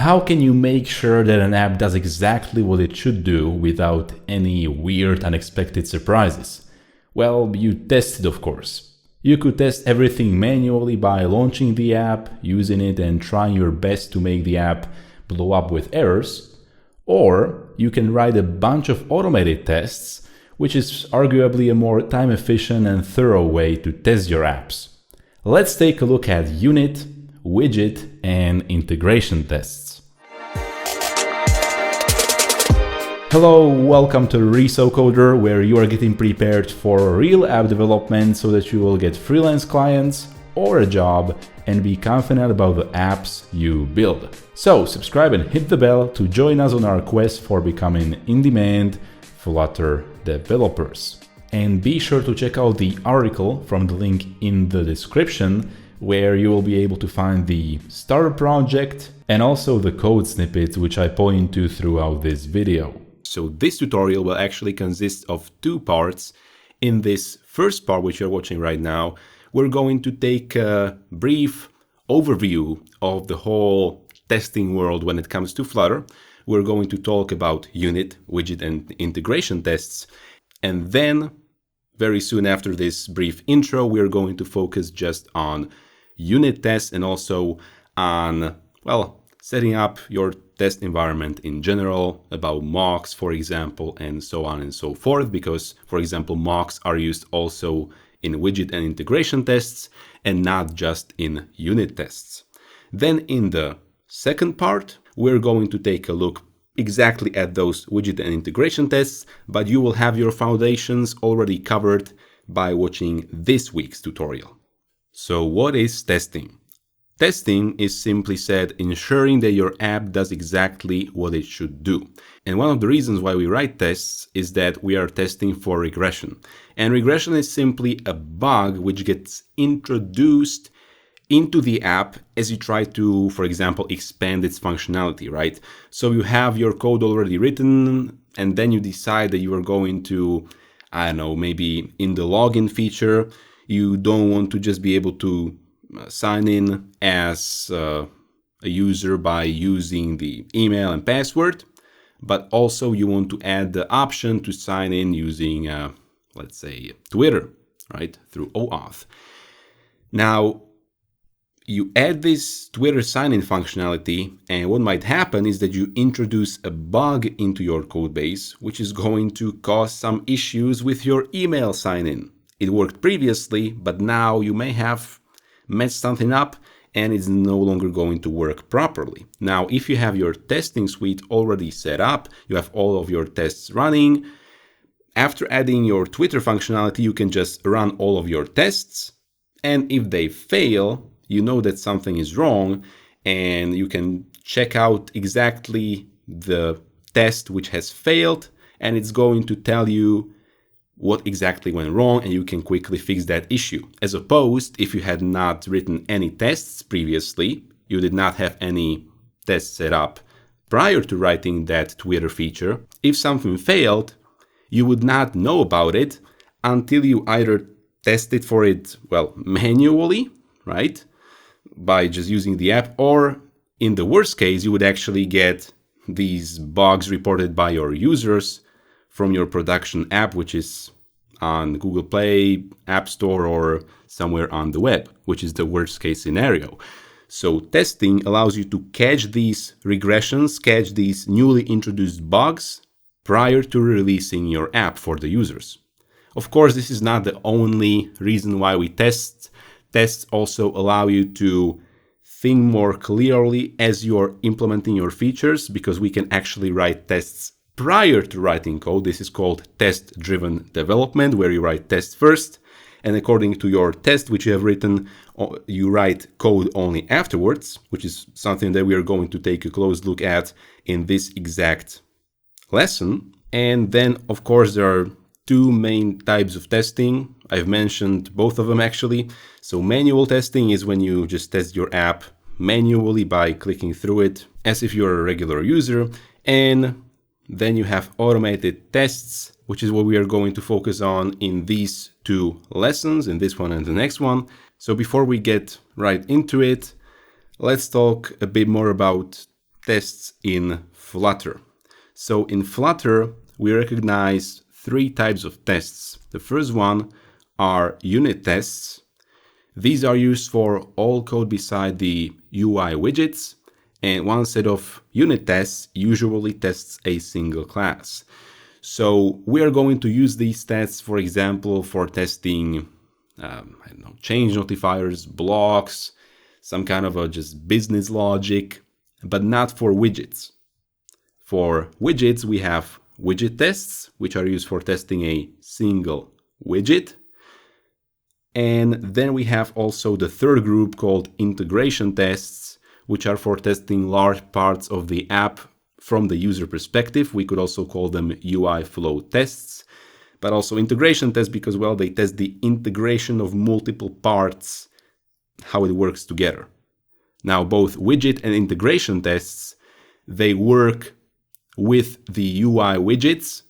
how can you make sure that an app does exactly what it should do without any weird, unexpected surprises? Well, you test it, of course. You could test everything manually by launching the app, using it, and trying your best to make the app blow up with errors. Or you can write a bunch of automated tests, which is arguably a more time-efficient and thorough way to test your apps. Let's take a look at unit, widget, and integration tests. Hello, welcome to Reso Coder, where you are getting prepared for real app development so that you will get freelance clients or a job and be confident about the apps you build. So subscribe and hit the bell to join us on our quest for becoming in-demand Flutter developers. And be sure to check out the article from the link in the description, where you will be able to find the starter project and also the code snippets which I point to throughout this video. So this tutorial will actually consist of two parts. In this first part, which you're watching right now, we're going to take a brief overview of the whole testing world when it comes to Flutter. We're going to talk about unit, widget, and integration tests. And then very soon after this brief intro, we're going to focus just on unit tests and also on, well, setting up your test environment in general, about mocks, for example, and so on and so forth, because, for example, mocks are used also in widget and integration tests and not just in unit tests. Then in the second part, we're going to take a look exactly at those widget and integration tests, but you will have your foundations already covered by watching this week's tutorial. So what is testing? Testing is simply said ensuring that your app does exactly what it should do. And one of the reasons why we write tests is that we are testing for regression. And regression is simply a bug which gets introduced into the app as you try to, for example, expand its functionality, right? So you have your code already written and then you decide that you are going to, I don't know, maybe in the login feature, you don't want to just be able to sign in as a user by using the email and password, but also you want to add the option to sign in using, let's say, Twitter, right, through OAuth. Now, you add this Twitter sign-in functionality, and what might happen is that you introduce a bug into your code base, which is going to cause some issues with your email sign-in. It worked previously, but now you may have messed something up and it's no longer going to work properly. Now, if you have your testing suite already set up, you have all of your tests running, after adding your Twitter functionality, you can just run all of your tests. And if they fail, you know that something is wrong and you can check out exactly the test which has failed, and it's going to tell you what exactly went wrong and you can quickly fix that issue. As opposed, if you had not written any tests previously, you did not have any tests set up prior to writing that Twitter feature, if something failed, you would not know about it until you either tested for it, well, manually, right, by just using the app, or in the worst case, you would actually get these bugs reported by your users from your production app, which is on Google Play, App Store, or somewhere on the web, which is the worst case scenario. So testing allows you to catch these regressions, catch these newly introduced bugs prior to releasing your app for the users. Of course, this is not the only reason why we test. Tests also allow you to think more clearly as you're implementing your features, because we can actually write tests prior to writing code. This is called test-driven development, where you write tests first, and according to your test which you have written, you write code only afterwards, which is something that we are going to take a close look at in this exact lesson. And then, of course, there are two main types of testing. I've mentioned both of them actually. So manual testing is when you just test your app manually by clicking through it as if you're a regular user. And then you have automated tests, which is what we are going to focus on in these two lessons, in this one and the next one. So before we get right into it, let's talk a bit more about tests in Flutter. So in Flutter, we recognize three types of tests. The first one are unit tests. These are used for all code beside the UI widgets, and one set of unit tests usually tests a single class. So we are going to use these tests, for example, for testing change notifiers, blocks, some kind of a just business logic, but not for widgets. For widgets, we have widget tests, which are used for testing a single widget. And then we have also the third group called integration tests, which are for testing large parts of the app from the user perspective. We could also call them UI flow tests, but also integration tests because, well, they test the integration of multiple parts, how it works together. Now, both widget and integration tests, they work with the UI widgets,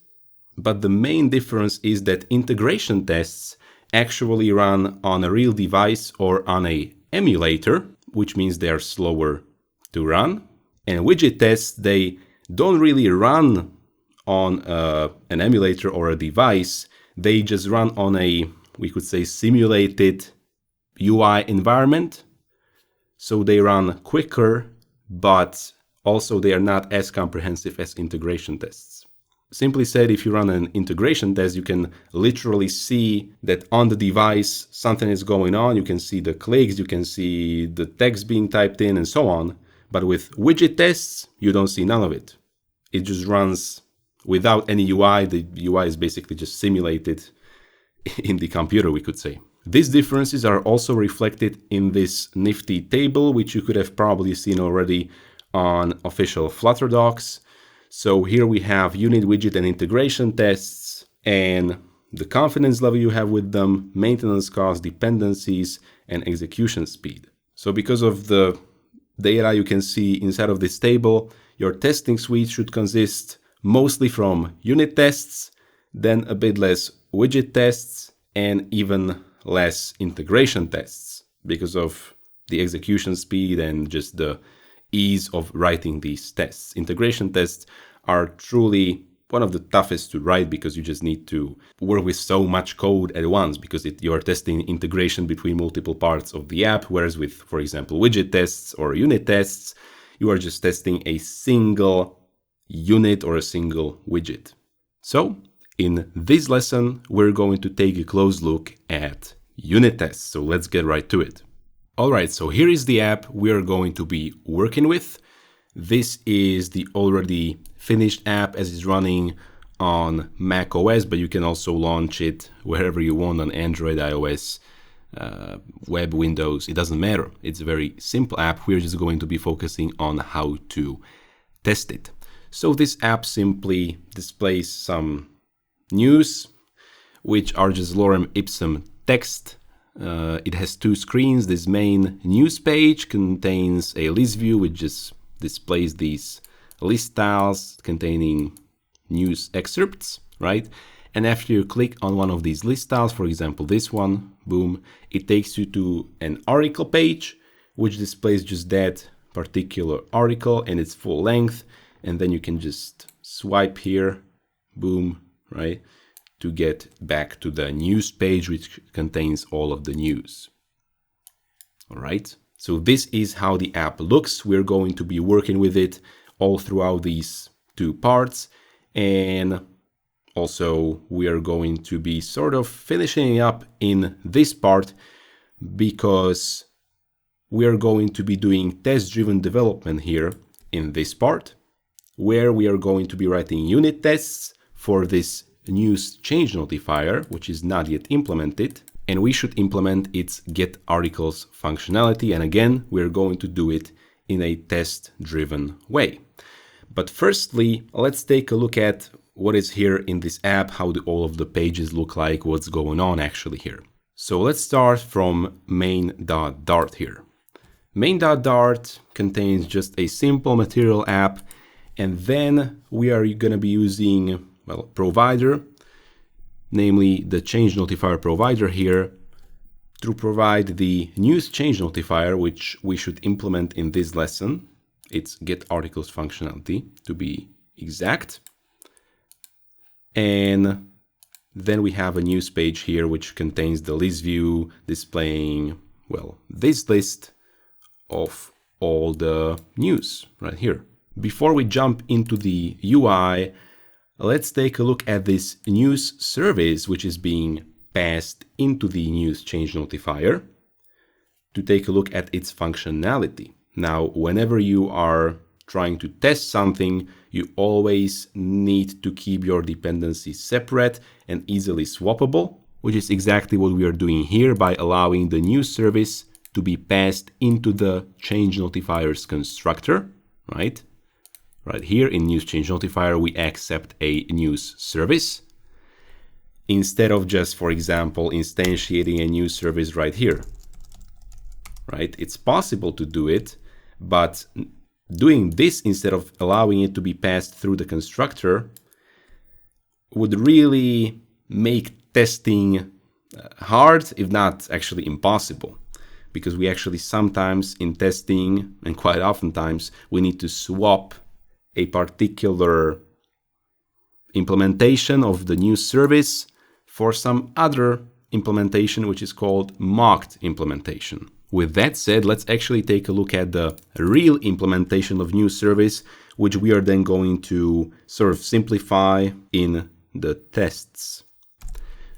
but the main difference is that integration tests actually run on a real device or on an emulator, which means they're slower to run. And widget tests, they don't really run on an emulator or a device. They just run on a, we could say, simulated UI environment. So they run quicker, but also they are not as comprehensive as integration tests. Simply said, if you run an integration test, you can literally see that on the device something is going on. You can see the clicks, you can see the text being typed in and so on. But with widget tests, you don't see none of it. It just runs without any UI. The UI is basically just simulated in the computer, we could say. These differences are also reflected in this nifty table, which you could have probably seen already on official Flutter docs. So here we have unit, widget, and integration tests, and the confidence level you have with them, maintenance cost, dependencies, and execution speed. So because of the data you can see inside of this table, your testing suite should consist mostly from unit tests, then a bit less widget tests, and even less integration tests because of the execution speed and just the ease of writing these tests. Integration tests are truly one of the toughest to write because you just need to work with so much code at once because you are testing integration between multiple parts of the app, whereas with, for example, widget tests or unit tests, you are just testing a single unit or a single widget. So in this lesson, we're going to take a close look at unit tests. So let's get right to it. All right, so here is the app we're going to be working with. This is the already finished app as it's running on Mac OS, but you can also launch it wherever you want on Android, iOS, web, Windows. It doesn't matter. It's a very simple app. We're just going to be focusing on how to test it. So this app simply displays some news, which are just lorem ipsum text. It has two screens. This main news page contains a list view, which just displays these list tiles containing news excerpts, right? And after you click on one of these list tiles, for example, this one, boom, it takes you to an article page, which displays just that particular article and its full length. And then you can just swipe here, boom, right, to get back to the news page, which contains all of the news. All right. So this is how the app looks. We're going to be working with it all throughout these two parts. And also we are going to be sort of finishing up in this part because we are going to be doing test-driven development here in this part, where we are going to be writing unit tests for this news change notifier, which is not yet implemented. And we should implement its get articles functionality. And again, we're going to do it in a test-driven way. But firstly, let's take a look at what is here in this app, how do all of the pages look like, what's going on actually here. So let's start from main.dart here. Main.dart contains just a simple material app, and then we are going to be using, well, provider, namely the change notifier provider here, to provide the news change notifier, which we should implement in this lesson. It's get articles functionality to be exact. And then we have a news page here, which contains the list view displaying, well, this list of all the news right here. Before we jump into the UI, let's take a look at this news service, which is being passed into the news change notifier to take a look at its functionality. Now, whenever you are trying to test something, you always need to keep your dependencies separate and easily swappable, which is exactly what we are doing here by allowing the news service to be passed into the change notifier's constructor, right? Right here in news change notifier, we accept a news service instead of just, for example, instantiating a news service right here, right? It's possible to do it, but doing this instead of allowing it to be passed through the constructor would really make testing hard, if not actually impossible, because we actually sometimes in testing, and quite oftentimes, we need to swap a particular implementation of the new service for some other implementation, which is called mocked implementation. With that said, let's actually take a look at the real implementation of new service, which we are then going to sort of simplify in the tests.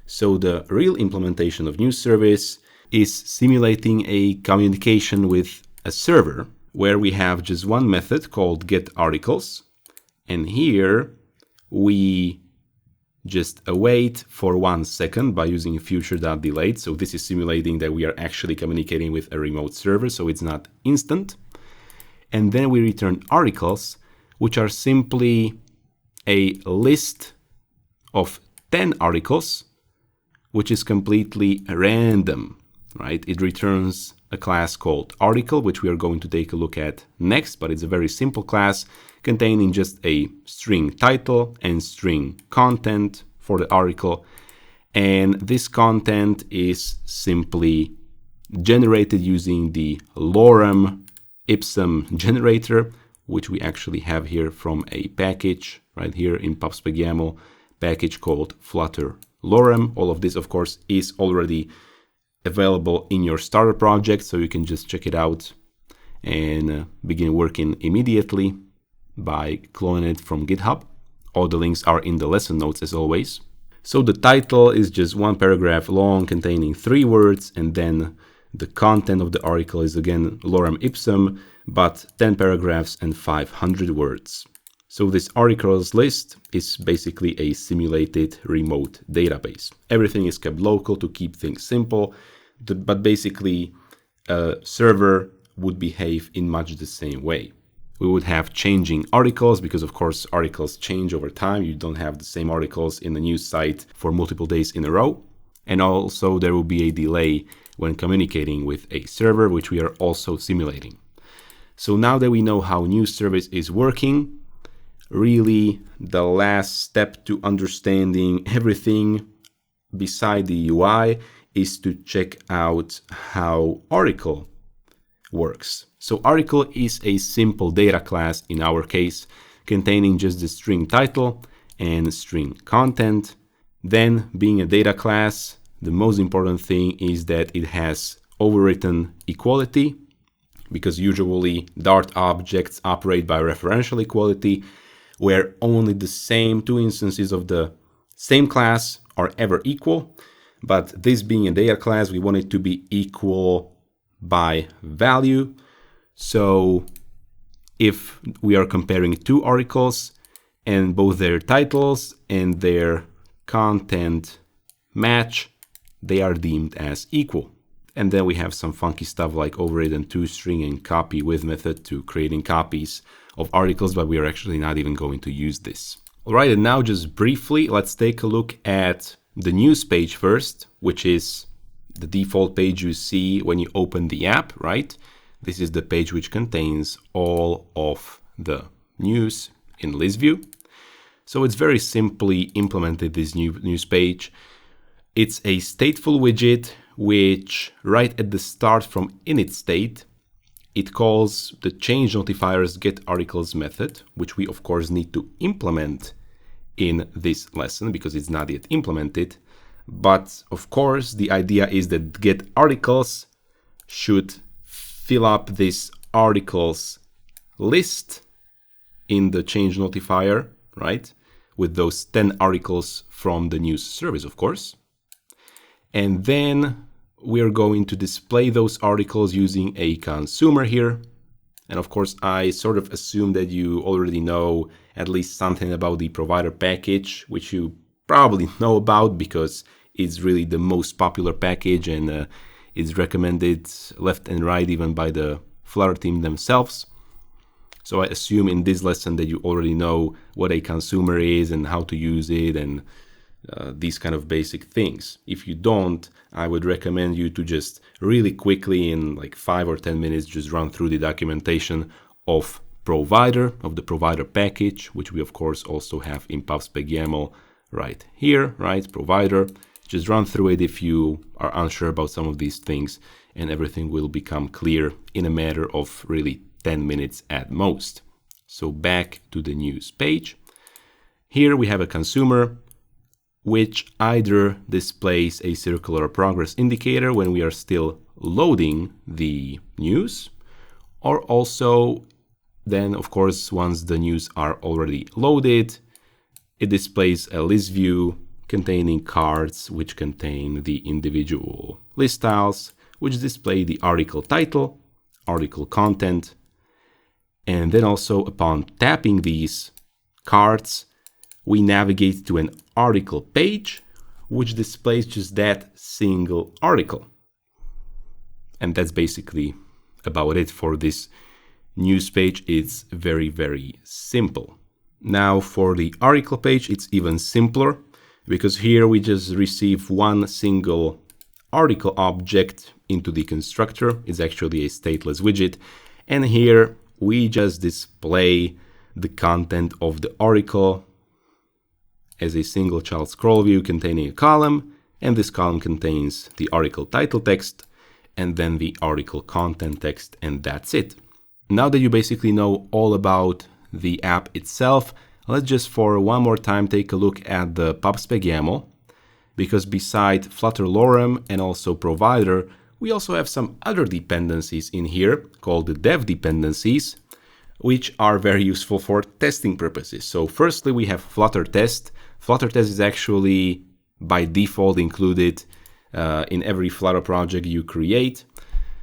So the real implementation of new service is simulating a communication with a server where we have just one method called getArticles. And here we just await for 1 second by using future.delayed. So this is simulating that we are actually communicating with a remote server, so it's not instant. And then we return articles, which are simply a list of 10 articles, which is completely random, right? It returns a class called article, which we are going to take a look at next, but it's a very simple class containing just a string title and string content for the article. And this content is simply generated using the lorem ipsum generator, which we actually have here from a package right here in pubspec.yaml package called Flutter lorem. All of this, of course, is already available in your starter project, so you can just check it out and begin working immediately by cloning it from GitHub. All the links are in the lesson notes as always. So the title is just one paragraph long containing 3 words, and then the content of the article is again lorem ipsum, but 10 paragraphs and 500 words. So this articles list is basically a simulated remote database. Everything is kept local to keep things simple, but basically a server would behave in much the same way. We would have changing articles because, of course, articles change over time. You don't have the same articles in the news site for multiple days in a row. And also there will be a delay when communicating with a server, which we are also simulating. So now that we know how news service is working, really the last step to understanding everything beside the UI is to check out how article works. So article is a simple data class in our case, containing just the string title and string content. Then, being a data class, the most important thing is that it has overwritten equality, because usually Dart objects operate by referential equality, where only the same 2 instances of the same class are ever equal. But this being a data class, we want it to be equal by value. So if we are comparing 2 articles and both their titles and their content match, they are deemed as equal. And then we have some funky stuff like overridden toString and copy with method to creating copies of articles, but we are actually not even going to use this. All right, and now just briefly, let's take a look at the news page first, which is the default page you see when you open the app, right? This is the page which contains all of the news in list view. So it's very simply implemented, this new news page. It's a stateful widget which right at the start from init state it calls the change notifier's getArticles method, which we of course need to implement in this lesson because it's not yet implemented. But of course, the idea is that getArticles should fill up this articles list in the change notifier, right? With those 10 articles from the news service, of course. And then we're going to display those articles using a consumer here. And of course, I sort of assume that you already know at least something about the provider package, which you probably know about because it's really the most popular package and is recommended left and right even by the Flutter team themselves. So I assume in this lesson that you already know what a consumer is and how to use it and these kind of basic things. If you don't, I would recommend you to just really quickly in like 5 or 10 minutes just run through the documentation of the provider package, which we of course also have in pubspec.yaml right here, right? Provider. Just run through it if you are unsure about some of these things, and everything will become clear in a matter of really 10 minutes at most. So back to the news page. Here we have a consumer, which either displays a circular progress indicator when we are still loading the news, or also then, of course, once the news are already loaded, it displays a list view containing cards which contain the individual list styles, which display the article title, article content, and then also upon tapping these cards, we navigate to an article page, which displays just that single article. And that's basically about it for this news page. It's very, very simple. Now for the article page, it's even simpler, because here we just receive one single article object into the constructor. It's actually a stateless widget. And here we just display the content of the article as a single child scroll view containing a column. And this column contains the article title text and then the article content text, and that's it. Now that you basically know all about the app itself, let's just for one more time take a look at the pubspec.yaml, because beside Flutter lorem and also provider, we also have some other dependencies in here called the dev dependencies, which are very useful for testing purposes. So firstly, we have Flutter test. Flutter test is actually by default included in every Flutter project you create.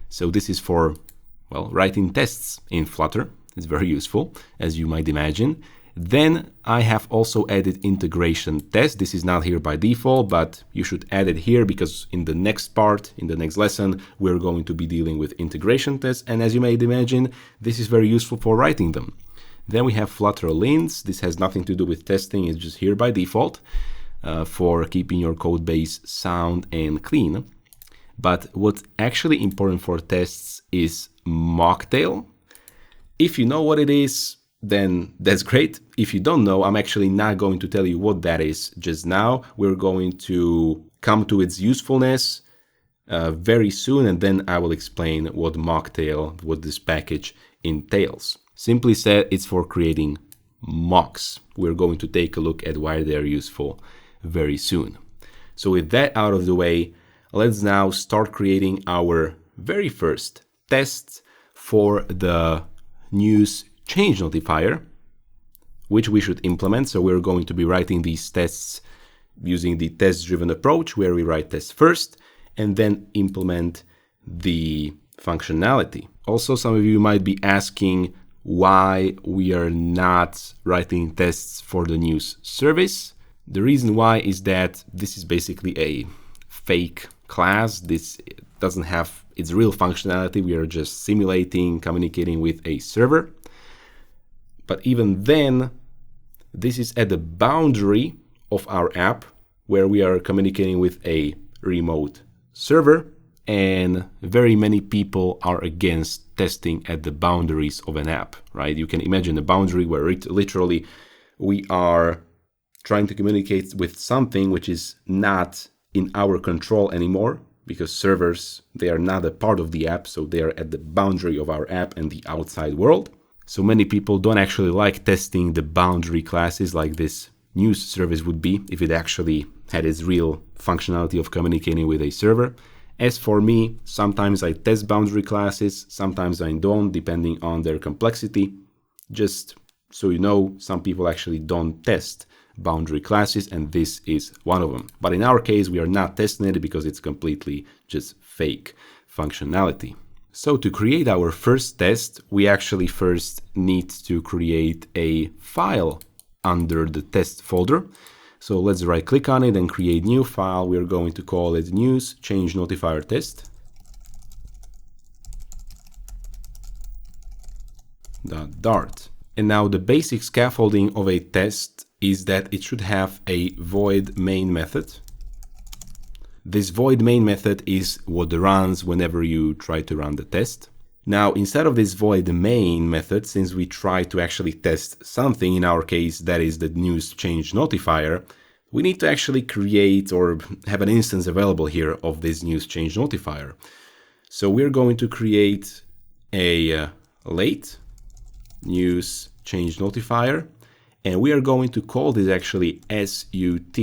So this is for, well, writing tests in Flutter. It's very useful, as you might imagine. Then I have also added integration test. This is not here by default, but you should add it here because in the next part, in the next lesson, we're going to be dealing with integration tests. And as you might imagine, this is very useful for writing them. Then we have Flutter lints. This has nothing to do with testing. It's just here by default for keeping your code base sound and clean. But what's actually important for tests is mocktail. If you know what it is, then that's great. If you don't know, I'm actually not going to tell you what that is just now. We're going to come to its usefulness very soon, and then I will explain what mocktail, what this package entails. Simply said, it's for creating mocks. We're going to take a look at why they're useful very soon. So with that out of the way, let's now start creating our very first tests for the news change notifier, which we should implement. So we're going to be writing these tests using the test-driven approach, where we write tests first and then implement the functionality. Also, some of you might be asking why we are not writing tests for the news service. The reason why is that this is basically a fake class. This doesn't have its real functionality. We are just simulating, communicating with a server. But even then, this is at the boundary of our app where we are communicating with a remote server, and very many people are against testing at the boundaries of an app, right? You can imagine a boundary where literally we are trying to communicate with something which is not in our control anymore, because servers, they are not a part of the app, so they are at the boundary of our app and the outside world. So many people don't actually like testing the boundary classes like this news service would be if it actually had its real functionality of communicating with a server. As for me, sometimes I test boundary classes, sometimes I don't, depending on their complexity. Just so you know, some people actually don't test boundary classes, and this is one of them. But in our case, we are not testing it because it's completely just fake functionality. So to create our first test, we actually first need to create a file under the test folder. So let's right click on it and create new file. We're going to call it news change notifier test. .dart. And now the basic scaffolding of a test is that it should have a void main method. This void main method is what runs whenever you try to run the test. Now, instead of this void main method, since we try to actually test something, in our case, that is the news change notifier, we need to actually create or have an instance available here of this news change notifier. So we're going to create a late news change notifier, and we are going to call this actually SUT,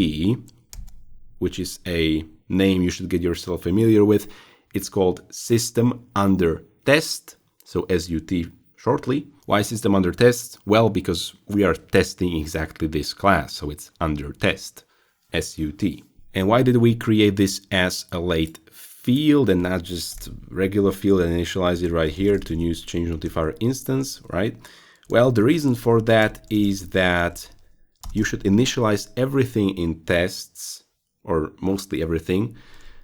which is a name you should get yourself familiar with. It's called system under test, so SUT shortly. Why system under test? Well, because we are testing exactly this class, so it's under test, SUT. And why did we create this as a late field and not just regular field and initialize it right here to news change notifier instance, right? Well, the reason for that is that you should initialize everything in tests, or mostly everything.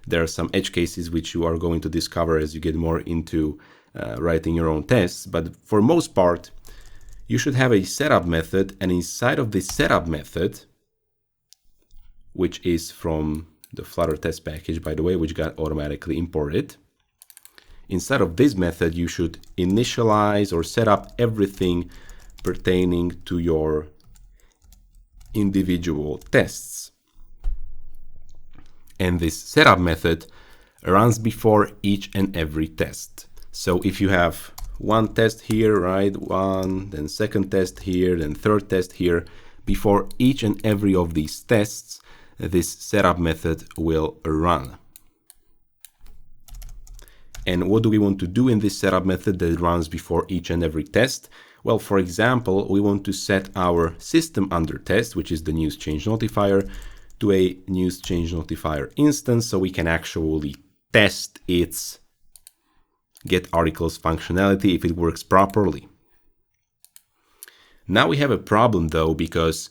There are some edge cases which you are going to discover as you get more into writing your own tests. But for most part, you should have a setup method, and inside of this setup method, which is from the Flutter test package, by the way, which got automatically imported, inside of this method, you should initialize or set up everything pertaining to your individual tests. And this setup method runs before each and every test. So if you have one test here, right, one, then second test here, then third test here, before each and every of these tests, this setup method will run. And what do we want to do in this setup method that runs before each and every test? Well, for example, we want to set our system under test, which is the news change notifier, to a news change notifier instance, so we can actually test its get articles functionality if it works properly. Now we have a problem though, because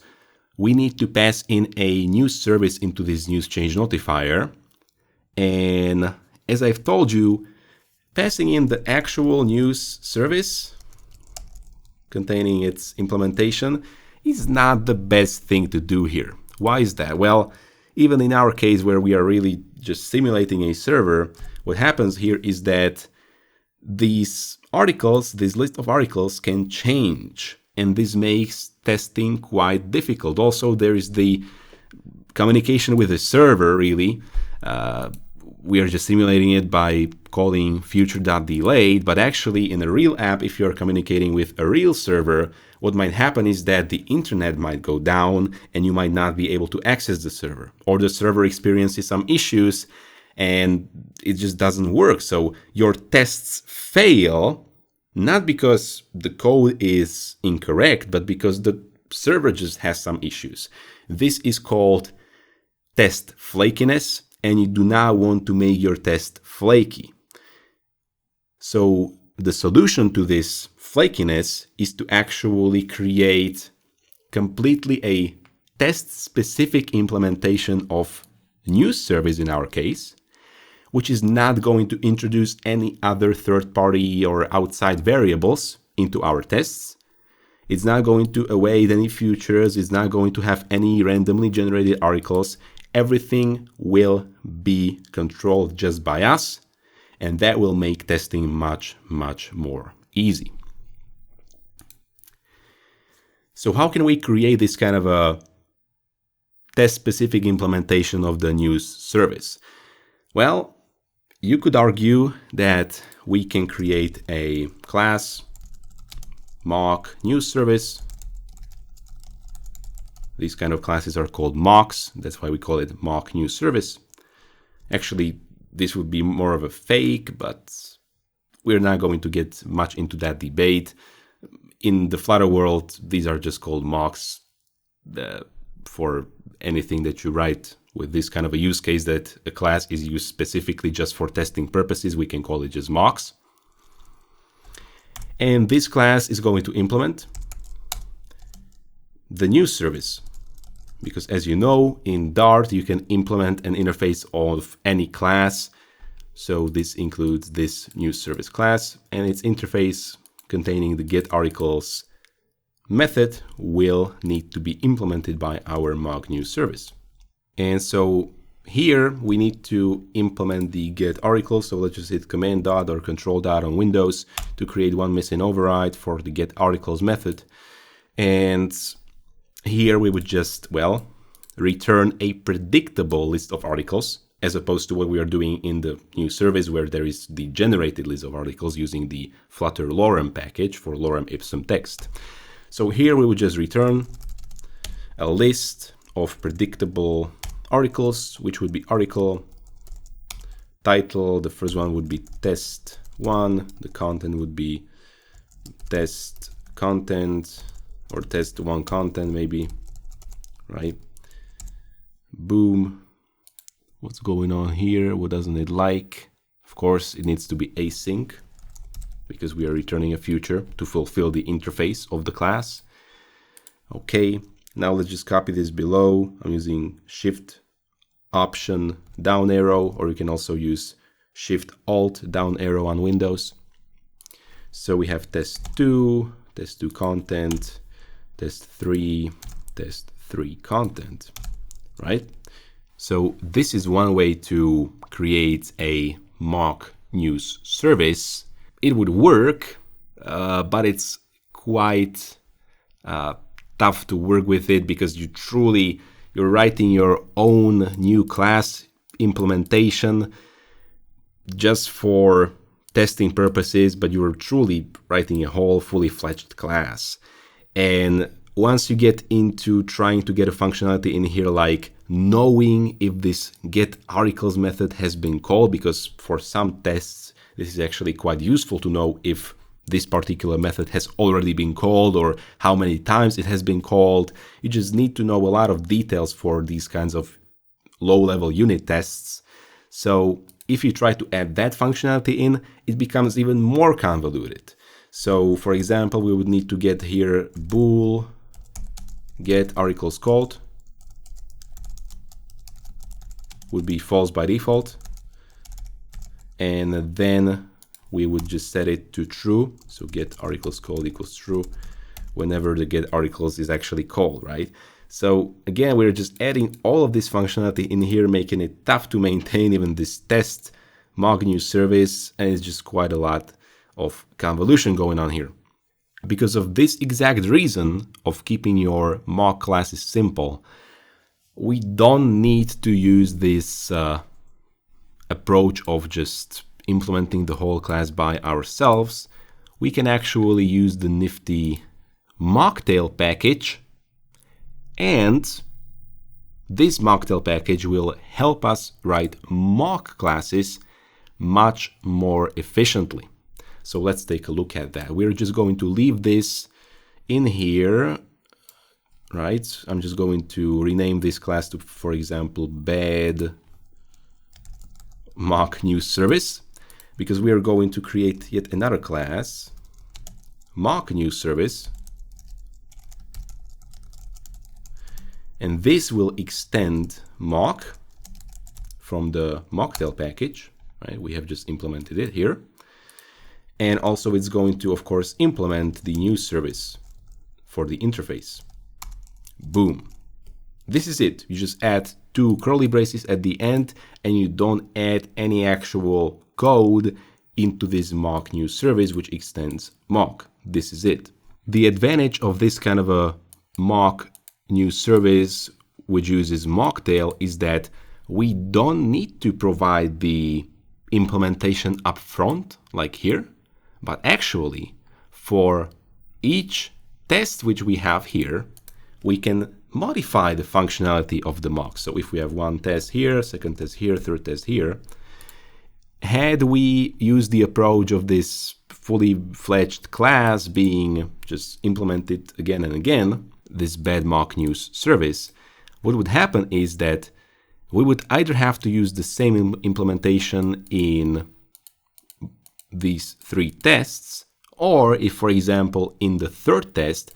we need to pass in a news service into this news change notifier. And as I've told you, passing in the actual news service containing its implementation is not the best thing to do here. Why is that? Well, even in our case where we are really just simulating a server, what happens here is that these articles, this list of articles can change, and this makes testing quite difficult. Also, there is the communication with the server, really. We are just simulating it by calling future.delayed, but actually in a real app, if you're communicating with a real server, what might happen is that the internet might go down and you might not be able to access the server, or the server experiences some issues and it just doesn't work. So your tests fail, not because the code is incorrect, but because the server just has some issues. This is called test flakiness, and you do not want to make your test flaky. So the solution to this flakiness is to actually create completely a test-specific implementation of news service in our case, which is not going to introduce any other third-party or outside variables into our tests. It's not going to await any futures. It's not going to have any randomly generated articles. Everything will be controlled just by us, and that will make testing much, much more easy. So how can we create this kind of a test-specific implementation of the news service? Well, You could argue that we can create a class mock new service. These kind of classes are called mocks. That's why we call it mock new service. Actually, this would be more of a fake, but we're not going to get much into that debate. In the Flutter world, these are just called mocks for anything that you write with this kind of a use case that a class is used specifically just for testing purposes. We can call it just mocks. And this class is going to implement the new service. Because as you know, in Dart, you can implement an interface of any class. So this includes this new service class, and its interface containing the getArticles method will need to be implemented by our mock new service. And so here we need to implement the getArticles. So let's just hit command dot or control dot on Windows to create one missing override for the getArticles method. And here we would just, well, return a predictable list of articles, as opposed to what we are doing in the new service where there is the generated list of articles using the Flutter lorem package for lorem ipsum text. So here we would just return a list of predictable articles, which would be article title. The first one would be test1. The content would be test content or test1 content maybe, right? Boom. What's going on here? What doesn't it like? Of course, it needs to be async because we are returning a future to fulfill the interface of the class. Okay, now let's just copy this below. I'm using Shift Option down arrow, or you can also use Shift Alt down arrow on Windows. So we have test2 content, test3 content, right? So this is one way to create a mock news service. It would work, but it's quite tough to work with it because you're writing your own new class implementation just for testing purposes, but you're truly writing a whole fully fledged class. And once you get into trying to get a functionality in here, like knowing if this getArticles method has been called, because for some tests, this is actually quite useful to know if this particular method has already been called or how many times it has been called. You just need to know a lot of details for these kinds of low-level unit tests. So if you try to add that functionality in, it becomes even more convoluted. So for example, we would need to get here bool getArticles called would be false by default, and then we would just set it to true. So getArticles called equals true whenever the getArticles is actually called, right? So again, we're just adding all of this functionality in here, making it tough to maintain even this test mock new service, and it's just quite a lot of convolution going on here. Because of this exact reason of keeping your mock classes simple, we don't need to use this approach of just implementing the whole class by ourselves. We can actually use the nifty mocktail package, and this mocktail package will help us write mock classes much more efficiently. So let's take a look at that. We're just going to leave this in here, right? I'm just going to rename this class to, for example, bad mock news service, because we are going to create yet another class, mock news service. And this will extend mock from the mocktail package, right? We have just implemented it here. And also it's going to, of course, implement the news service for the interface. Boom. This is it. You just add two curly braces at the end, and you don't add any actual code into this mock news service, which extends mock. This is it. The advantage of this kind of a mock news service, which uses mocktail, is that we don't need to provide the implementation up front, like here, but actually for each test which we have here, we can modify the functionality of the mock. So if we have one test here, second test here, third test here, had we used the approach of this fully fledged class being just implemented again and again, this bad mock news service, what would happen is that we would either have to use the same implementation in these three tests, or if, for example, in the third test,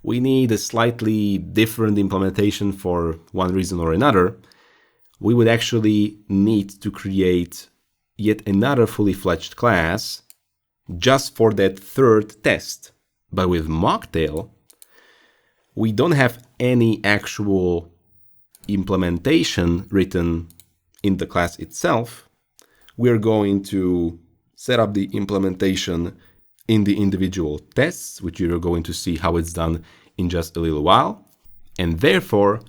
we need a slightly different implementation for one reason or another, we would actually need to create yet another fully fledged class just for that third test. But with Mocktail, we don't have any actual implementation written in the class itself. We're going to set up the implementation in the individual tests, which you're going to see how it's done in just a little while. And therefore,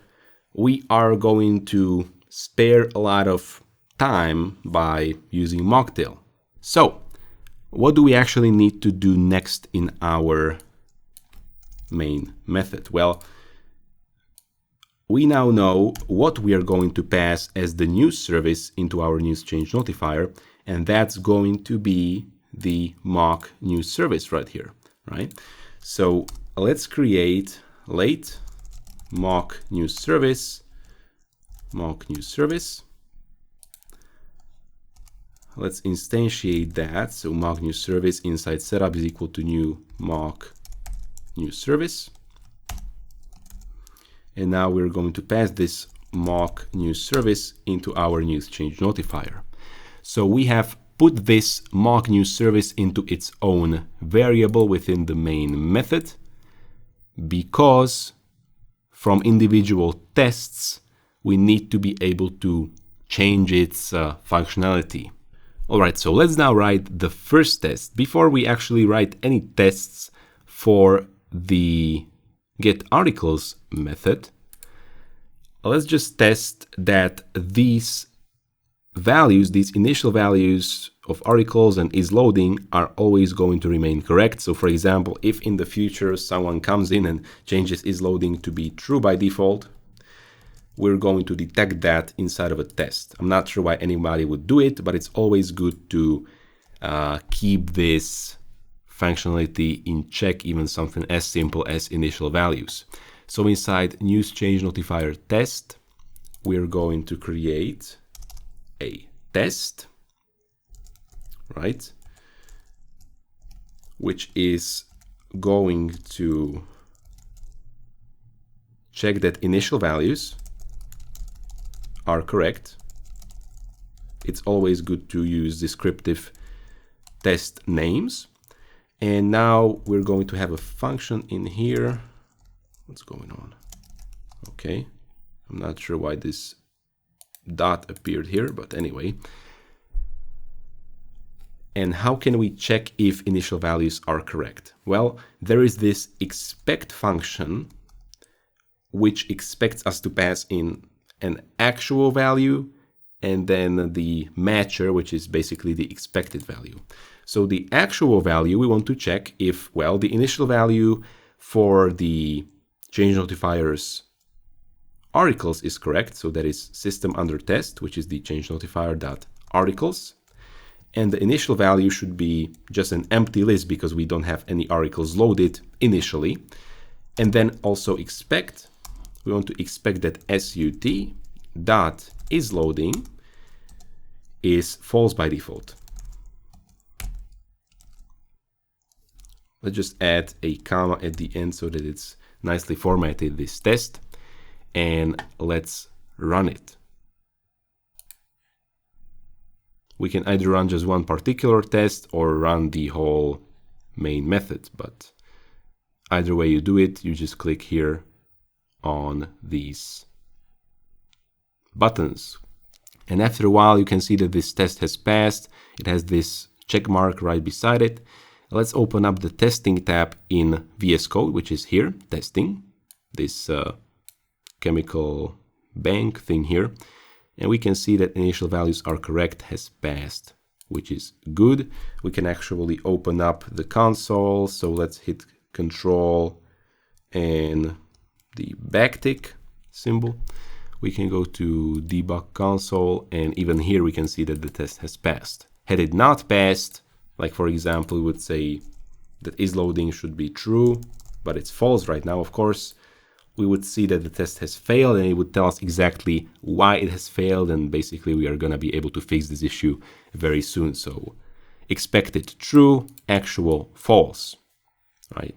we are going to spare a lot of time by using Mocktail. So, what do we actually need to do next in our main method? Well, we now know what we are going to pass as the news service into our news change notifier, and that's going to be the mock news service right here, right? So let's create late mock news service, Let's instantiate that. So mock news service inside setup is equal to new mock news service. And now we're going to pass this mock news service into our news change notifier. So we have put this mock news service into its own variable within the main method, because from individual tests, we need to be able to change its functionality. All right, so let's now write the first test. Before we actually write any tests for the getArticles method, let's just test that these values, these initial values of articles and isLoading are always going to remain correct. So for example, if in the future someone comes in and changes isLoading to be true by default, we're going to detect that inside of a test. I'm not sure why anybody would do it, but it's always good to keep this functionality in check, even something as simple as initial values. So inside news change notifier test, we're going to create a test, right? Which is going to check that initial values are correct. It's always good to use descriptive test names. And now we're going to have a function in here. What's going on? Okay, I'm not sure why this dot appeared here, but anyway. And how can we check if initial values are correct? Well, there is this expect function which expects us to pass in an actual value and then the matcher, which is basically the expected value. So the actual value, we want to check if, well, the initial value for the change notifiers articles is correct. So that is system under test, which is the change notifier.articles. And the initial value should be just an empty list because we don't have any articles loaded initially. And then also expect, we want to expect that SUT.isLoading is false by default. Let's just add a comma at the end so that it's nicely formatted, this test, and let's run it. We can either run just one particular test or run the whole main method, but either way you do it, you just click here on these buttons. And after a while, you can see that this test has passed. It has this check mark right beside it. Let's open up the testing tab in VS Code, which is here, testing, this chemical bank thing here. And we can see that initial values are correct, has passed which is good. We can actually open up the console. So let's hit Control and the backtick symbol. We can go to debug console, and even here we can see that the test has passed. Had it not passed, like for example, we would say that isLoading should be true, but it's false right now, of course. We would see that the test has failed, and it would tell us exactly why it has failed, and basically we are going to be able to fix this issue very soon. So expected true, actual false, right?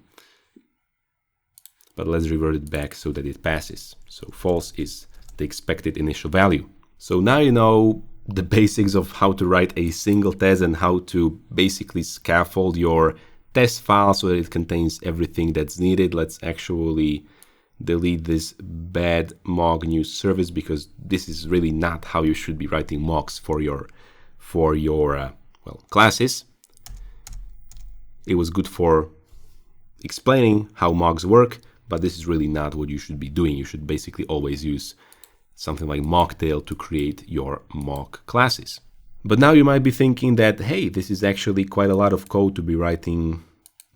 But let's revert it back so that it passes. So false is the expected initial value. So now you know the basics of how to write a single test and how to basically scaffold your test file so that it contains everything that's needed. Let's actually delete this bad mock new service, because this is really not how you should be writing mocks for your classes. It was good for explaining how mocks work, but this is really not what you should be doing. You should basically always use something like mocktail to create your mock classes. But now you might be thinking that, hey, this is actually quite a lot of code to be writing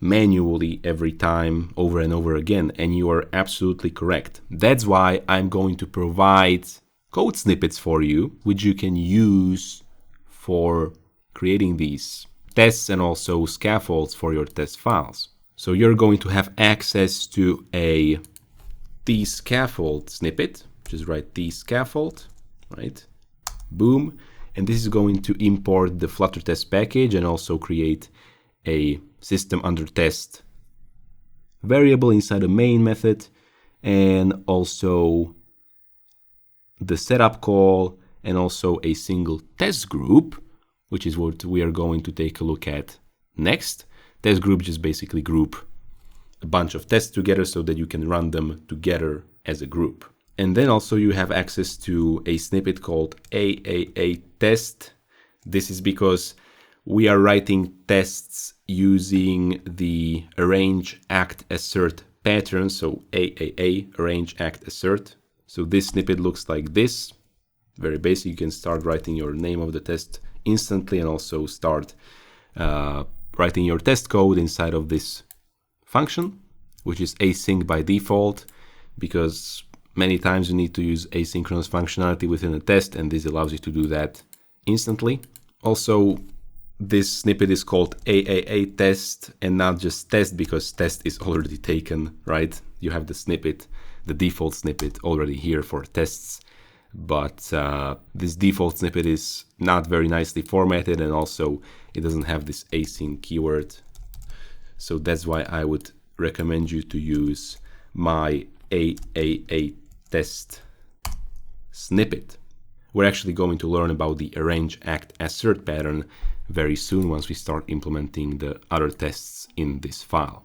manually every time over and over again, and you are absolutely correct. That's why I'm going to provide code snippets for you, which you can use for creating these tests and also scaffolds for your test files. So you're going to have access to a tscaffold snippet. Just write tscaffold, right? Boom. And this is going to import the Flutter test package and also create a system under test variable inside a main method, and also the setup call, and also a single test group, which is what we are going to take a look at next. Test group just basically group a bunch of tests together so that you can run them together as a group. And then also you have access to a snippet called AAA test. This is because we are writing tests using the arrange, act, assert pattern. So AAA, arrange, act, assert. So this snippet looks like this. Very basic. You can start writing your name of the test instantly and also start writing your test code inside of this function, which is async by default, because many times you need to use asynchronous functionality within a test, and this allows you to do that instantly. Also, this snippet is called AAA test and not just test, because test is already taken, right? You have the snippet, the default snippet already here for tests, but this default snippet is not very nicely formatted, and also it doesn't have this async keyword. So that's why I would recommend you to use my AAA test snippet. We're actually going to learn about the arrange, act, assert pattern very soon once we start implementing the other tests in this file.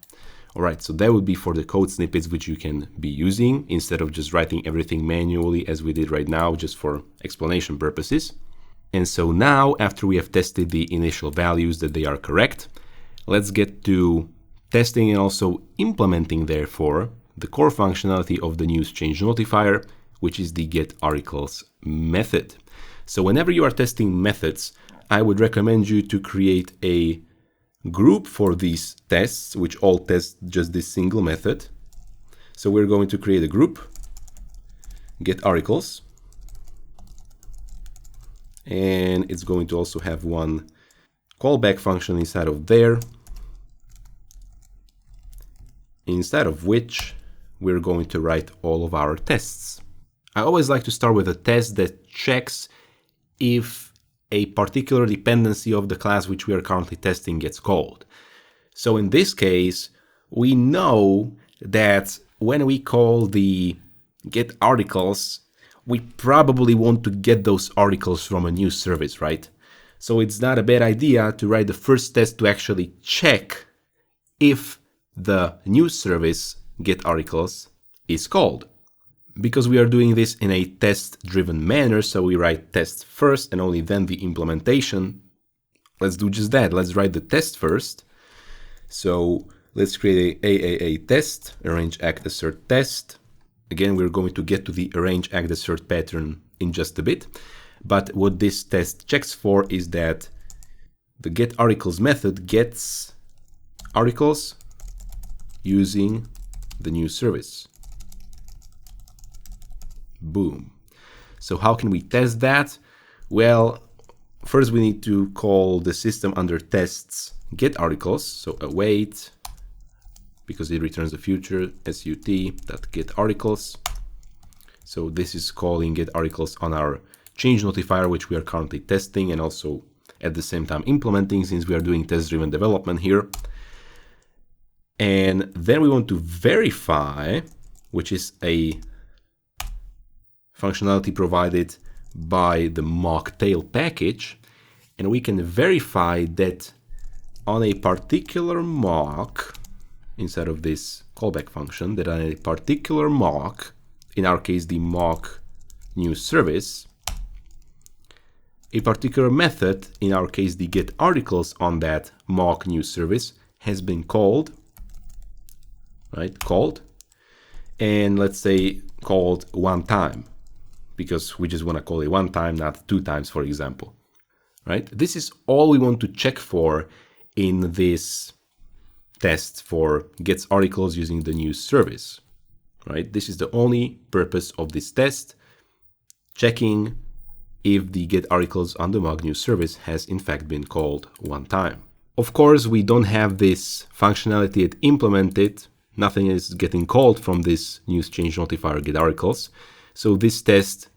All right, so that would be for the code snippets which you can be using instead of just writing everything manually as we did right now, just for explanation purposes. And so now, after we have tested the initial values that they are correct, let's get to testing and also implementing, therefore, the core functionality of the news change notifier, which is the getArticles method. So whenever you are testing methods, I would recommend you to create a group for these tests, which all test just this single method. So we're going to create a group, getArticles, and it's going to also have one callback function inside of there, inside of which we're going to write all of our tests. I always like to start with a test that checks if a particular dependency of the class which we are currently testing gets called. So in this case, we know that when we call the getArticles, we probably want to get those articles from a news service, right? So it's not a bad idea to write the first test to actually check if the news service getArticles is called. Because we are doing this in a test-driven manner, so we write test first and only then the implementation. Let's do just that. Let's write the test first. So let's create a AAA test, arrange, act, assert test. Again, we're going to get to the arrange, act, assert pattern in just a bit. But what this test checks for is that the getArticles method gets articles using the new service. Boom. So how can we test that? Well, first we need to call the system under tests getArticles. So await, because it returns the future, sut.getArticles. So this is calling getArticles on our change notifier, which we are currently testing and also at the same time implementing, since we are doing test-driven development here. And then we want to verify, which is a functionality provided by the mocktail package. And we can verify that on a particular mock, inside of this callback function, that on a particular mock, in our case the mock new service, a particular method, in our case the getArticles on that mock new service, has been called, right? Called, and let's say called one time, because we just want to call it one time, not two times, for example, right? This is all we want to check for in this test for getArticles using the new service, right? This is the only purpose of this test, checking if the getArticles on the mock new service has in fact been called one time. Of course, we don't have this functionality yet implemented. Nothing is getting called from this new change notifier getArticles. So this test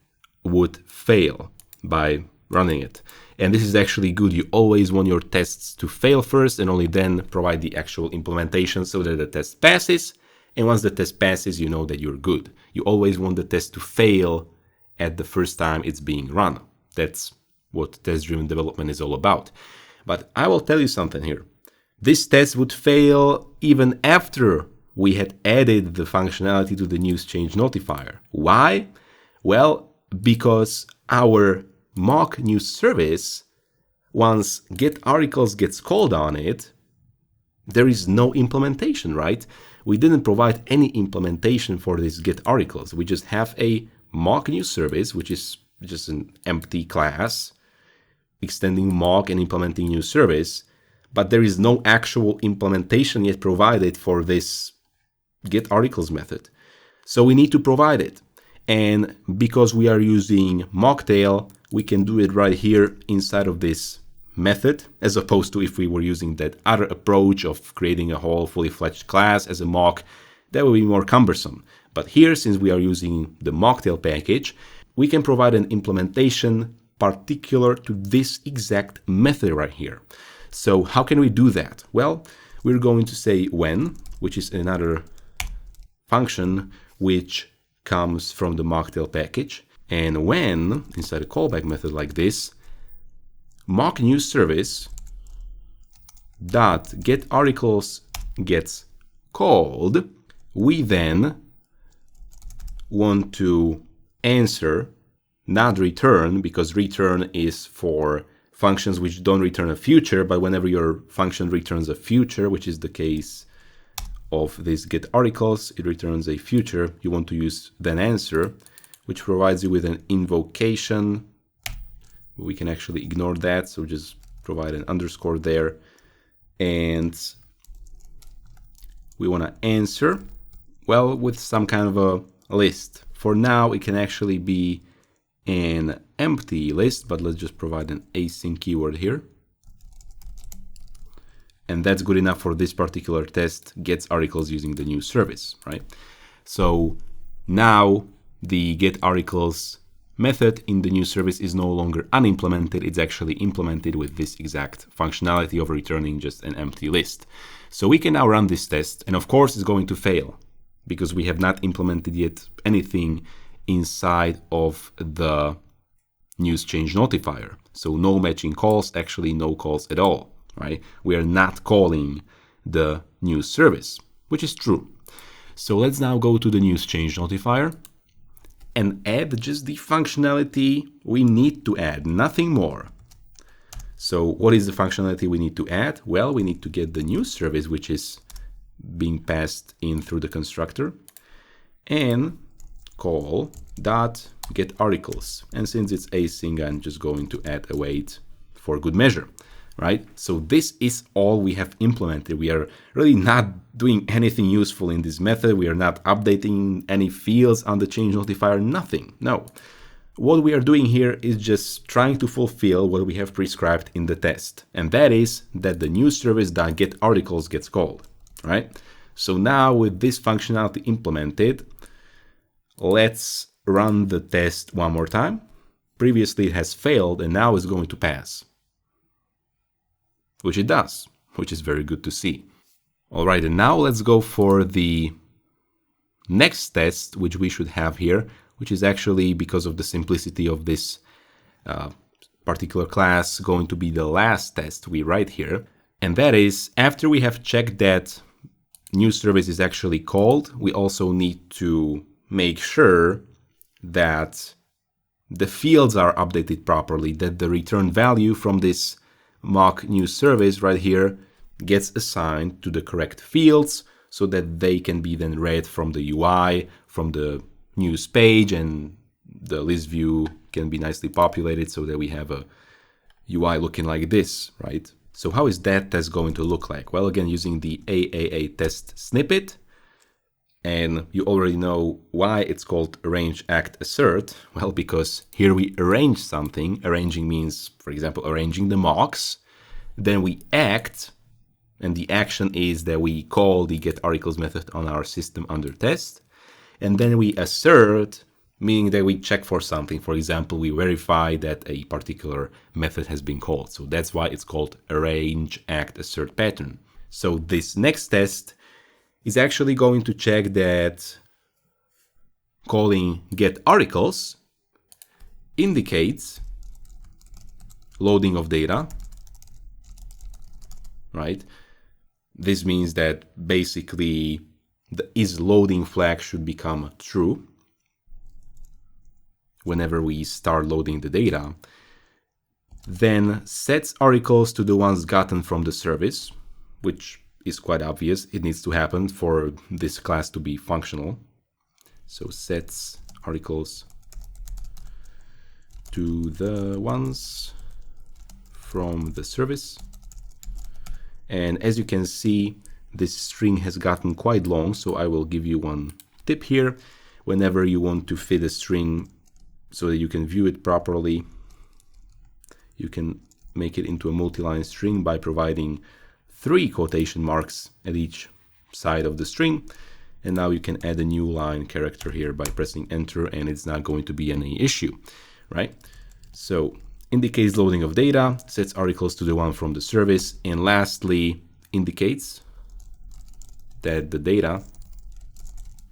would fail by running it. And this is actually good. You always want your tests to fail first and only then provide the actual implementation so that the test passes. And once the test passes, you know that you're good. You always want the test to fail at the first time it's being run. That's what test-driven development is all about. But I will tell you something here. This test would fail even after we had added the functionality to the news change notifier. Why? Well, because our mock news service, once getArticles gets called on it, there is no implementation, right? We didn't provide any implementation for this getArticles. We just have a mock new service, which is just an empty class, extending mock and implementing new service, but there is no actual implementation yet provided for this getArticles method. So we need to provide it. And because we are using mocktail, we can do it right here inside of this method, as opposed to if we were using that other approach of creating a whole fully fledged class as a mock, that would be more cumbersome. But here, since we are using the mocktail package, we can provide an implementation particular to this exact method right here. So how can we do that? Well, we're going to say when, which is another function which comes from the mocktail package. And when, inside a callback method like this, mock new service dot getArticles gets called, we then want to answer, not return, because return is for functions which don't return a future, but whenever your function returns a future, which is the case of this getArticles, it returns a future, you want to use then answer, which provides you with an invocation. We can actually ignore that, so just provide an underscore there. And we want to answer, well, with some kind of a list. For now, it can actually be an empty list, but let's just provide an async keyword here. And that's good enough for this particular test, getArticles using the new service, right? So now the getArticles method in the new service is no longer unimplemented. It's actually implemented with this exact functionality of returning just an empty list. So we can now run this test, and of course it's going to fail because we have not implemented yet anything inside of the news change notifier. So no matching calls, actually no calls at all, right? We are not calling the news service, which is true. So let's now go to the news change notifier and add just the functionality we need to add, nothing more. So what is the functionality we need to add? Well, we need to get the news service, which is being passed in through the constructor, and call dot getArticles. And since it's async, I'm just going to add await for good measure, right? So this is all we have implemented. We are really not doing anything useful in this method. We are not updating any fields on the change notifier, nothing, no. What we are doing here is just trying to fulfill what we have prescribed in the test. And that is that the new service.getArticles gets called, right? So now with this functionality implemented, let's run the test one more time. Previously it has failed and now it's going to pass. Which it does, which is very good to see. All right, and now let's go for the next test, which we should have here, which is actually, because of the simplicity of this particular class, going to be the last test we write here. And that is, after we have checked that new service is actually called, we also need to make sure that the fields are updated properly, that the return value from this mock new service right here gets assigned to the correct fields so that they can be then read from the UI, from the news page, and the list view can be nicely populated so that we have a UI looking like this, right? So how is that test going to look like? Well, again, using the AAA test snippet, and you already know why it's called arrange, act, assert. Well, because here we arrange something. Arranging means, for example, arranging the mocks. Then we act, and the action is that we call the getArticles method on our system under test. And then we assert, meaning that we check for something. For example, we verify that a particular method has been called. So that's why it's called arrange, act, assert pattern. So this next test is actually going to check that calling getArticles indicates loading of data, right? This means that basically the isLoading flag should become true whenever we start loading the data. Then sets articles to the ones gotten from the service, which is quite obvious. It needs to happen for this class to be functional. So sets articles to the ones from the service. And as you can see, this string has gotten quite long, so I will give you one tip here. Whenever you want to fit a string so that you can view it properly, you can make it into a multi-line string by providing 3 quotation marks at each side of the string. And now you can add a new line character here by pressing enter, and it's not going to be any issue, right? So indicates loading of data, sets articles to the one from the service, and lastly indicates that the data,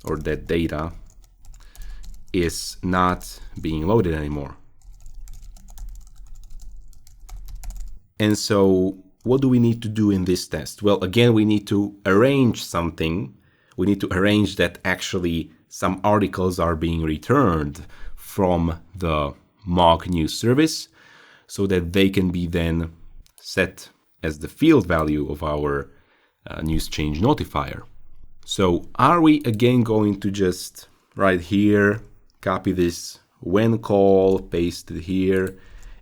or that data, is not being loaded anymore. And so what do we need to do in this test? Well, again, we need to arrange something. We need to arrange that actually some articles are being returned from the mock news service so that they can be then set as the field value of our news change notifier. So are we again going to just right here, copy this when call, paste it here,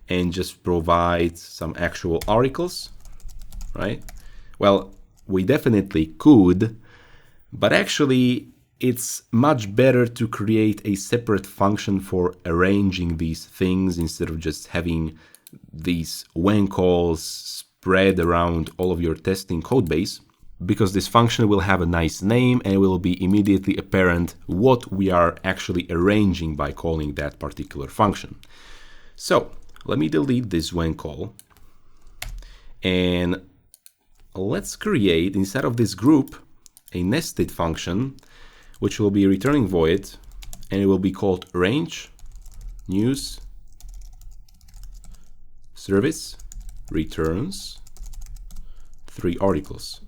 and just provide some actual articles, right? Well, we definitely could, but actually it's much better to create a separate function for arranging these things instead of just having these when calls spread around all of your testing code base, because this function will have a nice name and it will be immediately apparent what we are actually arranging by calling that particular function. So let me delete this when call, and let's create, instead of this group, a nested function which will be returning void, and it will be called arrange news service returns 3 articles.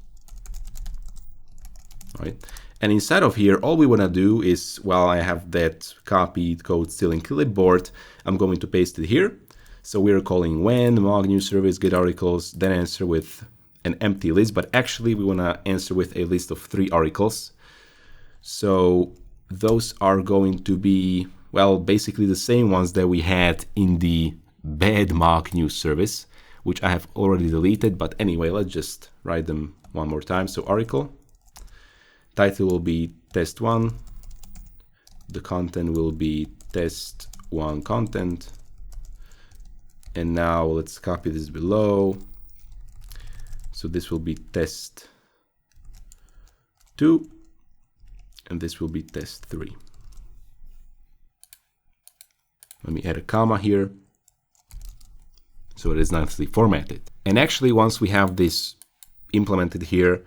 Right? And inside of here, all we want to do is, well, I have that copied code still in clipboard. I'm going to paste it here. So we're calling when mock new service get articles, then answer with an empty list, but actually we want to answer with a list of 3 articles. So those are going to be, well, basically the same ones that we had in the bad mock news service, which I have already deleted, but anyway, let's just write them one more time. So article, title will be test1, the content will be test1 content, and now let's copy this below. So this will be test2, and this will be test3. Let me add a comma here, so it is nicely formatted. And actually, once we have this implemented here,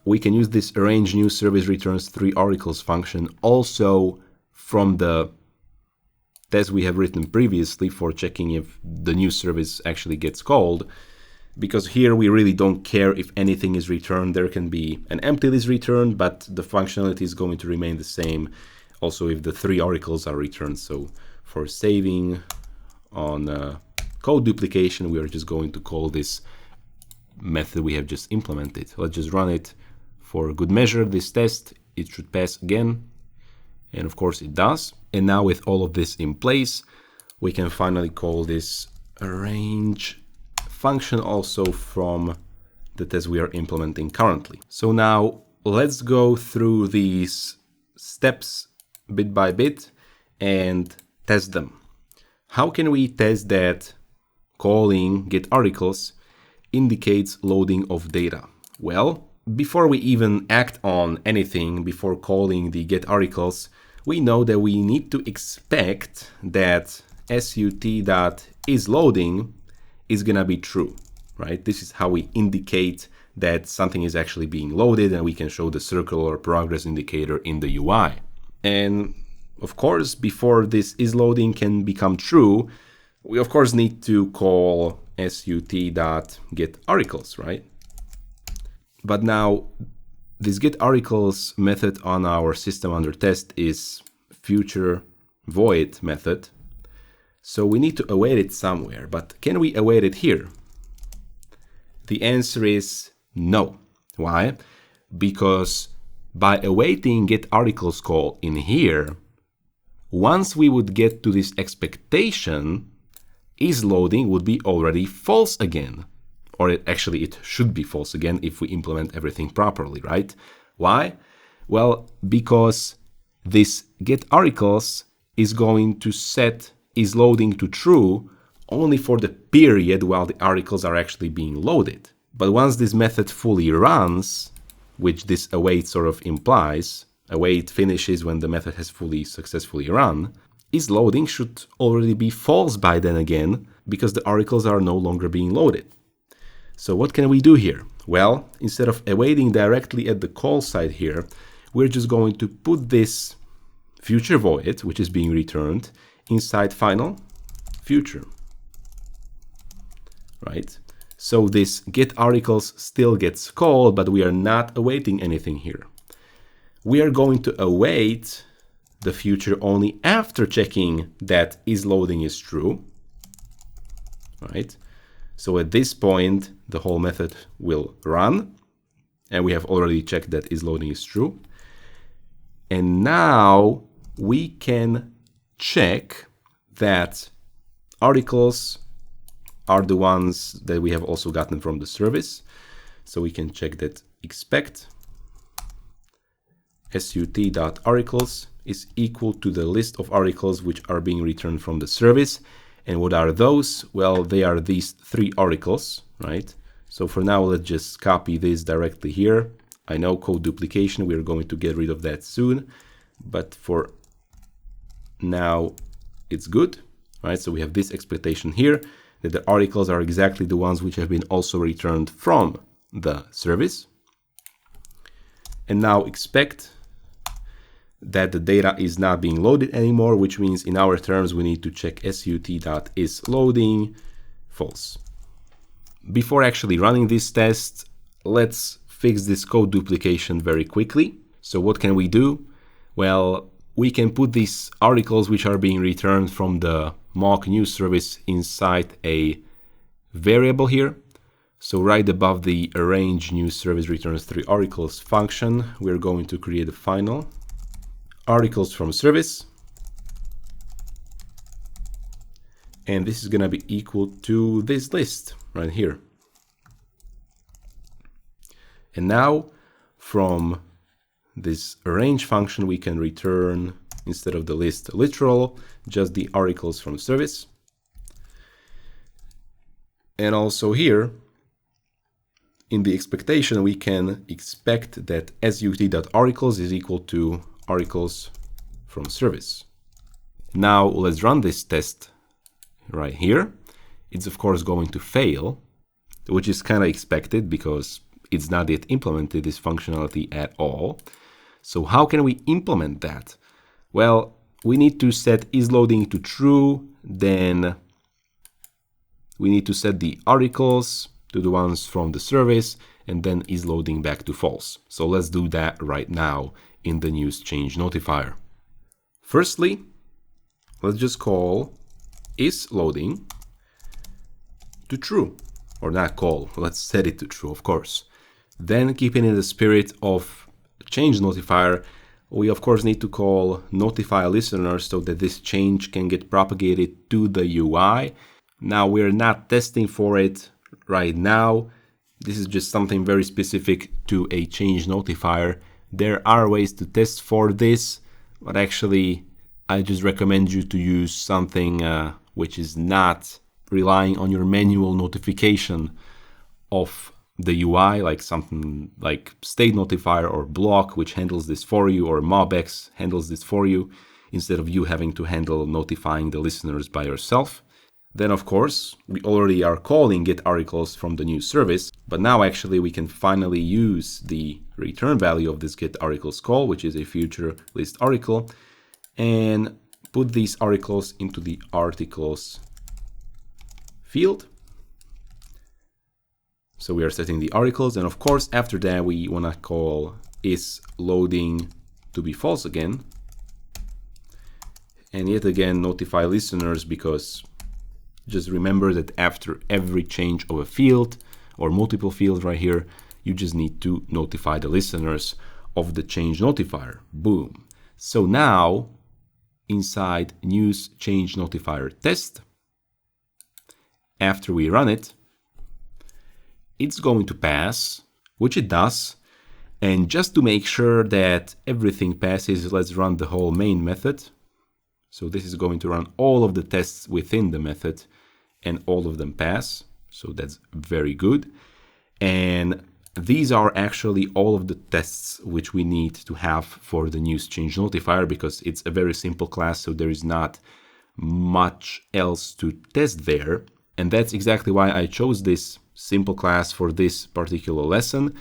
we can use this arrange new service returns 3 articles function also from the test we have written previously for checking if the new service actually gets called. Because here we really don't care if anything is returned. There can be an empty list returned, but the functionality is going to remain the same. Also, if the 3 articles are returned. So for saving on code duplication, we are just going to call this method we have just implemented. Let's just run it for good measure. This test, it should pass again. And of course it does. And now with all of this in place, we can finally call this arrange function also from the test we are implementing currently. So now let's go through these steps bit by bit and test them. How can we test that calling getArticles indicates loading of data? Well, before we even act on anything, before calling the getArticles, we know that we need to expect that sut.isLoading is gonna be true, right? This is how we indicate that something is actually being loaded, and we can show the circle or progress indicator in the UI. And of course, before this isLoading can become true, we of course need to call sut.getArticles, right? But now this getArticles method on our system under test is future void method. So we need to await it somewhere, but can we await it here? The answer is no. Why? Because by awaiting getArticles call in here, once we would get to this expectation, isLoading would be already false again. Or it should be false again if we implement everything properly, right? Why? Well, because this getArticles is going to set isLoading to true only for the period while the articles are actually being loaded. But once this method fully runs, which this await sort of implies, await finishes when the method has fully successfully run, isLoading should already be false by then again, because the articles are no longer being loaded. So what can we do here? Well, instead of awaiting directly at the call side here, we're just going to put this future void, which is being returned, inside final future, right? So this getArticles still gets called, but we are not awaiting anything here. We are going to await the future only after checking that isLoading is true, right? So at this point, the whole method will run, and we have already checked that isLoading is true. And now we can check that articles are the ones that we have also gotten from the service. So we can check that expect sut.articles is equal to the list of articles which are being returned from the service. And what are those? Well, they are these 3 articles, right? So for now, let's just copy this directly here. I know code duplication, we're going to get rid of that soon, but for now, it's good, right? So we have this expectation here, that the articles are exactly the ones which have been also returned from the service. And now expect that the data is not being loaded anymore, which means in our terms, we need to check sut.isLoading false. Before actually running this test, let's fix this code duplication very quickly. So what can we do? Well, we can put these articles which are being returned from the mock new service inside a variable here. So right above the arrange new service returns 3 articles function, we're going to create a final articles from service. And this is going to be equal to this list right here. And now from this arrange function, we can return, instead of the list literal, just the articles from service. And also here, in the expectation, we can expect that sut.articles is equal to articles from service. Now let's run this test right here. It's of course going to fail, which is kind of expected because it's not yet implemented this functionality at all. So how can we implement that? Well, we need to set isLoading to true, then we need to set the articles to the ones from the service, and then isLoading back to false. So let's do that right now in the news change notifier. Firstly, let's just call isLoading to true, or not call, let's set it to true, of course. Then, keeping in the spirit of change notifier, we of course need to call notify listener so that this change can get propagated to the UI. Now we're not testing for it right now. This is just something very specific to a change notifier. There are ways to test for this, but actually I just recommend you to use something which is not relying on your manual notification of the UI, like something like state notifier or block, which handles this for you, or mobx handles this for you, instead of you having to handle notifying the listeners by yourself. Then of course, we already are calling get articles from the new service, but now actually we can finally use the return value of this get articles call, which is a future list article, and put these articles into the articles field. So we are setting the articles, and of course after that we want to call isLoading to be false again, and yet again notify listeners, because just remember that after every change of a field or multiple fields right here, you just need to notify the listeners of the change notifier. Boom. So now inside news change notifier test, after we run it, it's going to pass, which it does. And just to make sure that everything passes, let's run the whole main method. So this is going to run all of the tests within the method, and all of them pass. So that's very good. And these are actually all of the tests which we need to have for the news change notifier, because it's a very simple class, so there is not much else to test there. And that's exactly why I chose this simple class for this particular lesson,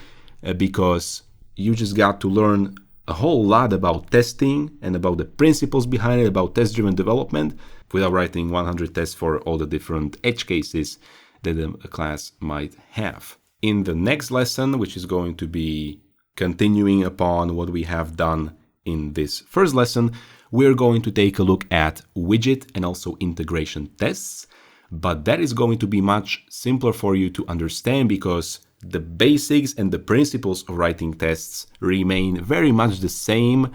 because you just got to learn a whole lot about testing and about the principles behind it, about test-driven development, without writing 100 tests for all the different edge cases that a class might have. In the next lesson, which is going to be continuing upon what we have done in this first lesson, we're going to take a look at widget and also integration tests. But that is going to be much simpler for you to understand, because the basics and the principles of writing tests remain very much the same.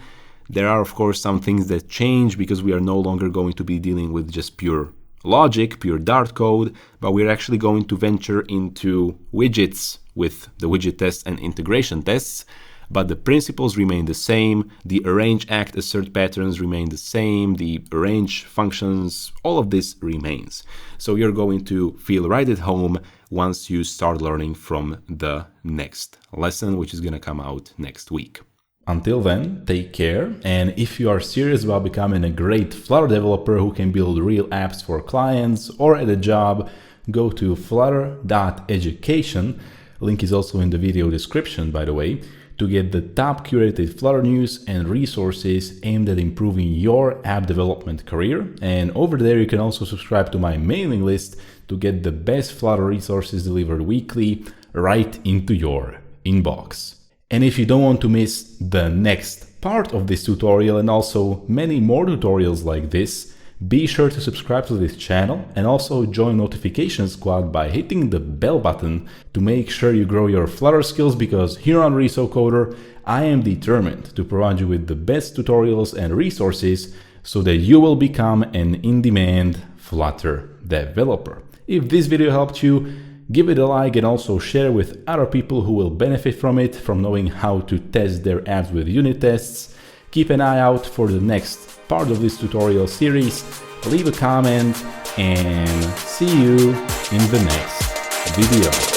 There are, of course, some things that change, because we are no longer going to be dealing with just pure logic, pure Dart code, but we're actually going to venture into widgets with the widget tests and integration tests. But the principles remain the same, the arrange, act, assert patterns remain the same, the arrange functions, all of this remains. So you're going to feel right at home once you start learning from the next lesson, which is going to come out next week. Until then, take care, and if you are serious about becoming a great Flutter developer who can build real apps for clients or at a job, go to flutter.education, link is also in the video description by the way, to get the top curated Flutter news and resources aimed at improving your app development career. And over there you can also subscribe to my mailing list to get the best Flutter resources delivered weekly right into your inbox. And if you don't want to miss the next part of this tutorial and also many more tutorials like this, be sure to subscribe to this channel and also join Notification Squad by hitting the bell button to make sure you grow your Flutter skills, because here on ResoCoder, I am determined to provide you with the best tutorials and resources so that you will become an in-demand Flutter developer. If this video helped you, give it a like and also share with other people who will benefit from it, from knowing how to test their apps with unit tests. Keep an eye out for the next part of this tutorial series. Leave a comment and see you in the next video.